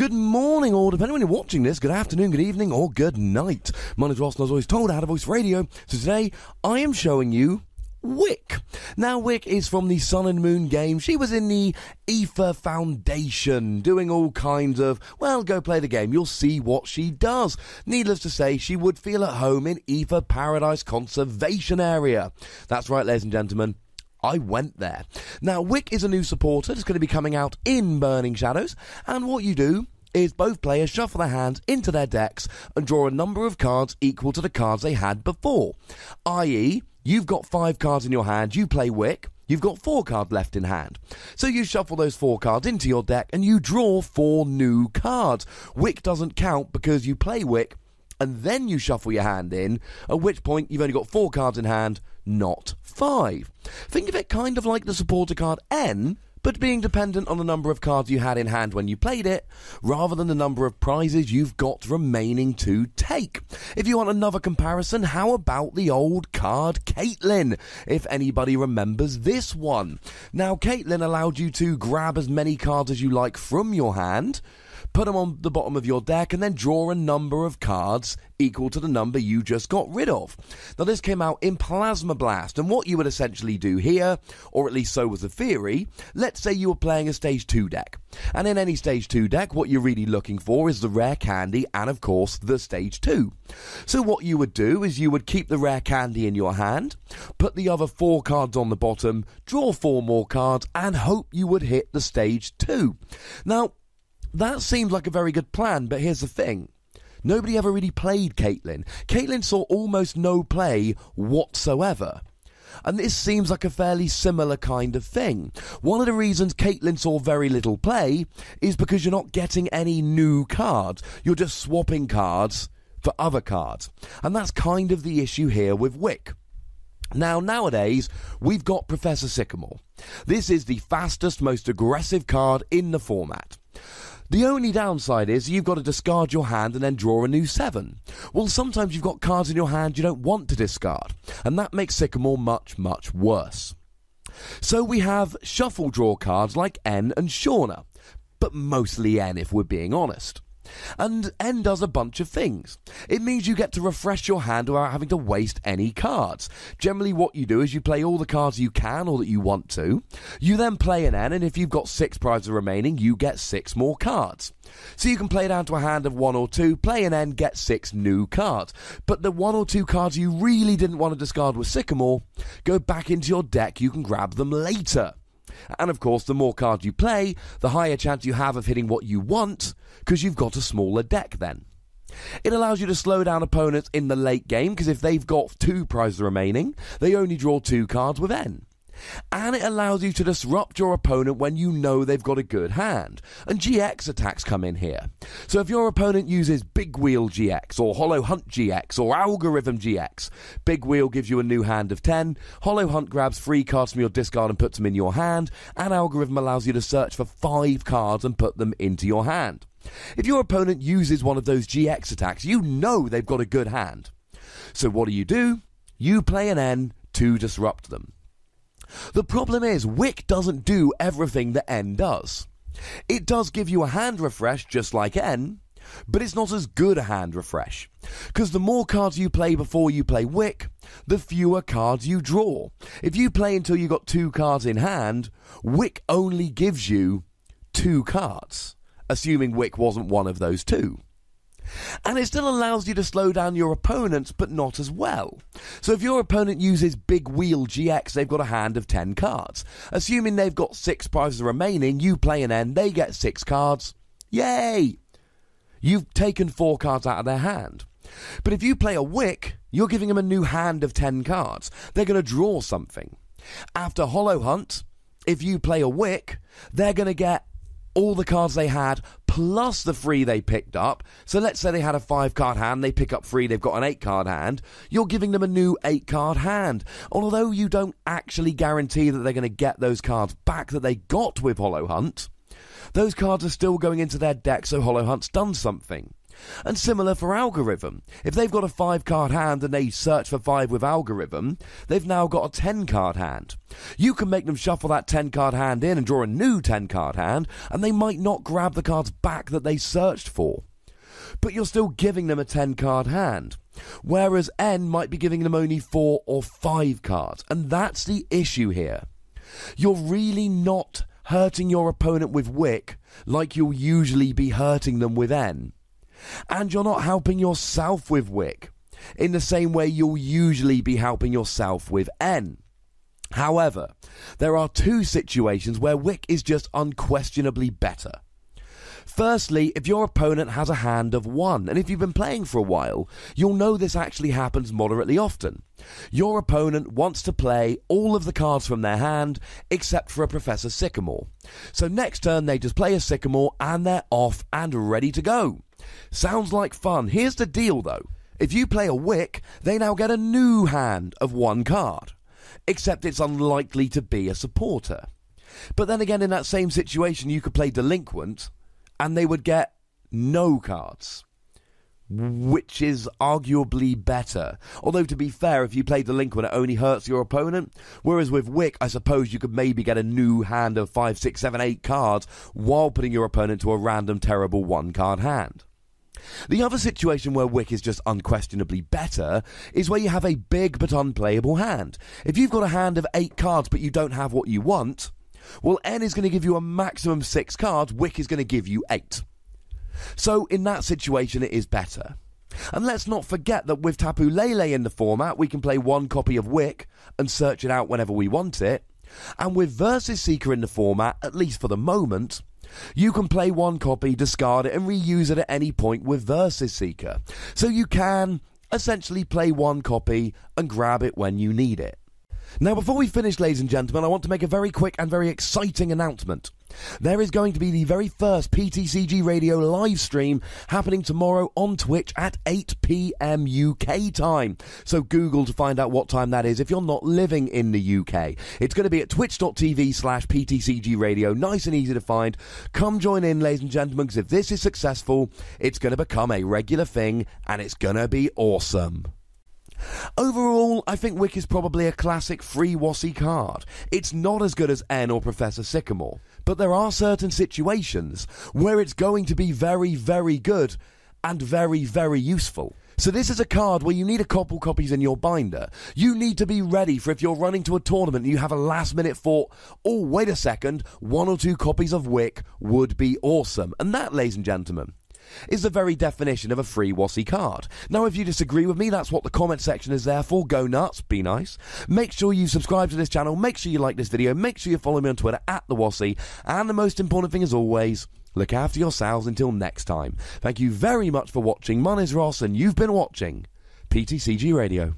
Good morning, or depending on when you're watching this, good afternoon, good evening, or good night. My name is Ross, and as always told, I had a voice radio. So today, I am showing you Wicke. Now, Wicke is from the Sun and Moon game. She was in the Aether Foundation, doing all kinds of, well, go play the game. You'll see what she does. Needless to say, she would feel at home in Aether Paradise Conservation Area. That's right, ladies and gentlemen. I went there. Now, Wicke is a new supporter that's going to be coming out in Burning Shadows, and what you do is both players shuffle their hands into their decks and draw a number of cards equal to the cards they had before. I.e., you've got 5 cards in your hand, you play Wicke, you've got 4 cards left in hand. So you shuffle those 4 cards into your deck and you draw 4 new cards. Wicke doesn't count because you play Wicke and then you shuffle your hand in, at which point you've only got 4 cards in hand, not 5. Think of it kind of like the supporter card N, but being dependent on the number of cards you had in hand when you played it, rather than the number of prizes you've got remaining to take. If you want another comparison, how about the old card Caitlin, if anybody remembers this one? Now, Caitlin allowed you to grab as many cards as you like from your hand, put them on the bottom of your deck, and then draw a number of cards equal to the number you just got rid of. Now, this came out in Plasma Blast, and what you would essentially do here, or at least so was the theory, let's say you were playing a Stage 2 deck. And in any Stage 2 deck, what you're really looking for is the rare candy and, of course, the Stage 2. So what you would do is you would keep the rare candy in your hand, put the other 4 cards on the bottom, draw 4 more cards, and hope you would hit the Stage 2. Now, that seems like a very good plan, but here's the thing. Nobody ever really played Caitlin. Caitlin saw almost no play whatsoever. And this seems like a fairly similar kind of thing. One of the reasons Caitlin saw very little play is because you're not getting any new cards. You're just swapping cards for other cards. And that's kind of the issue here with Wicke. Now, nowadays, we've got Professor Sycamore. This is the fastest, most aggressive card in the format. The only downside is you've got to discard your hand and then draw a new 7. Well, sometimes you've got cards in your hand you don't want to discard, and that makes Sycamore much, much worse. So we have shuffle draw cards like N and Shauna, but mostly N if we're being honest. And N does a bunch of things. It means you get to refresh your hand without having to waste any cards. Generally what you do is you play all the cards you can or that you want to. You then play an N, and if you've got 6 prizes remaining, you get 6 more cards. So you can play down to a hand of 1 or 2, play an N, get 6 new cards. But the 1 or 2 cards you really didn't want to discard with Sycamore, go back into your deck, you can grab them later. And of course, the more cards you play, the higher chance you have of hitting what you want, because you've got a smaller deck then. It allows you to slow down opponents in the late game, because if they've got 2 prizes remaining, they only draw 2 cards with N. And it allows you to disrupt your opponent when you know they've got a good hand. And GX attacks come in here. So if your opponent uses Big Wheel GX, or Hollow Hunt GX, or Algorithm GX, Big Wheel gives you a new hand of 10, Hollow Hunt grabs 3 cards from your discard and puts them in your hand, and Algorithm allows you to search for 5 cards and put them into your hand. If your opponent uses one of those GX attacks, you know they've got a good hand. So what do? You play an N to disrupt them. The problem is, Wicke doesn't do everything that N does. It does give you a hand refresh just like N, but it's not as good a hand refresh. Because the more cards you play before you play Wicke, the fewer cards you draw. If you play until you got 2 cards in hand, Wicke only gives you 2 cards, assuming Wicke wasn't one of those 2. And it still allows you to slow down your opponents, but not as well. So if your opponent uses Big Wheel GX, they've got a hand of 10 cards. Assuming they've got 6 prizes remaining, you play an N, they get 6 cards. Yay! You've taken 4 cards out of their hand. But if you play a Wicke, you're giving them a new hand of 10 cards. They're going to draw something. After Hollow Hunt, if you play a Wicke, they're going to get all the cards they had plus the 3 they picked up. So let's say they had a 5-card hand, they pick up 3, they've got an 8-card hand. You're giving them a new 8-card hand. Although you don't actually guarantee that they're going to get those cards back that they got with Hollow Hunt, those cards are still going into their deck, so Hollow Hunt's done something. And similar for Algorithm. If they've got a 5-card hand and they search for 5 with Algorithm, they've now got a 10-card hand. You can make them shuffle that 10-card hand in and draw a new 10-card hand, and they might not grab the cards back that they searched for. But you're still giving them a 10-card hand, whereas N might be giving them only 4 or 5 cards, and that's the issue here. You're really not hurting your opponent with Wicke like you'll usually be hurting them with N. And you're not helping yourself with Wicke in the same way you'll usually be helping yourself with N. However, there are 2 situations where Wicke is just unquestionably better. Firstly, if your opponent has a hand of 1, and if you've been playing for a while, you'll know this actually happens moderately often. Your opponent wants to play all of the cards from their hand, except for a Professor Sycamore. So next turn they just play a Sycamore and they're off and ready to go. Sounds like fun. Here's the deal though. If you play a Wicke, they now get a new hand of 1 card. Except it's unlikely to be a supporter. But then again, in that same situation, you could play Delinquent, and they would get no cards, which is arguably better. Although, to be fair, if you play Delinquent, it only hurts your opponent. Whereas with Wicke, I suppose you could maybe get a new hand of 5, 6, 7, 8 cards while putting your opponent to a random, terrible 1-card hand. The other situation where Wicke is just unquestionably better is where you have a big but unplayable hand. If you've got a hand of 8 cards but you don't have what you want, well, N is going to give you a maximum 6 cards, Wicke is going to give you 8. So in that situation it is better. And let's not forget that with Tapu Lele in the format, we can play 1 copy of Wicke and search it out whenever we want it. And with Versus Seeker in the format, at least for the moment, you can play 1 copy, discard it, and reuse it at any point with Versus Seeker. So you can essentially play 1 copy and grab it when you need it. Now, before we finish, ladies and gentlemen, I want to make a very quick and very exciting announcement. There is going to be the very first PTCGRadio live stream happening tomorrow on Twitch at 8 PM UK time. So Google to find out what time that is if you're not living in the UK. It's going to be at twitch.tv/PTCGRadio. Nice and easy to find. Come join in, ladies and gentlemen, because if this is successful, it's going to become a regular thing and it's going to be awesome. Overall, I think Wicke is probably a classic free Wossie card. It's not as good as N or Professor Sycamore, but there are certain situations where it's going to be very, very good and very, very useful. So this is a card where you need a couple copies in your binder. You need to be ready for if you're running to a tournament and you have a last minute thought, oh, wait a second, 1 or 2 copies of Wicke would be awesome. And that, ladies and gentlemen, is the very definition of a free Wossie card. Now, if you disagree with me, that's what the comment section is there for. Go nuts, be nice. Make sure you subscribe to this channel, make sure you like this video, make sure you follow me on Twitter @TheWossie, and the most important thing as always, look after yourselves until next time. Thank you very much for watching. My name is Ross, and you've been watching PTCG Radio.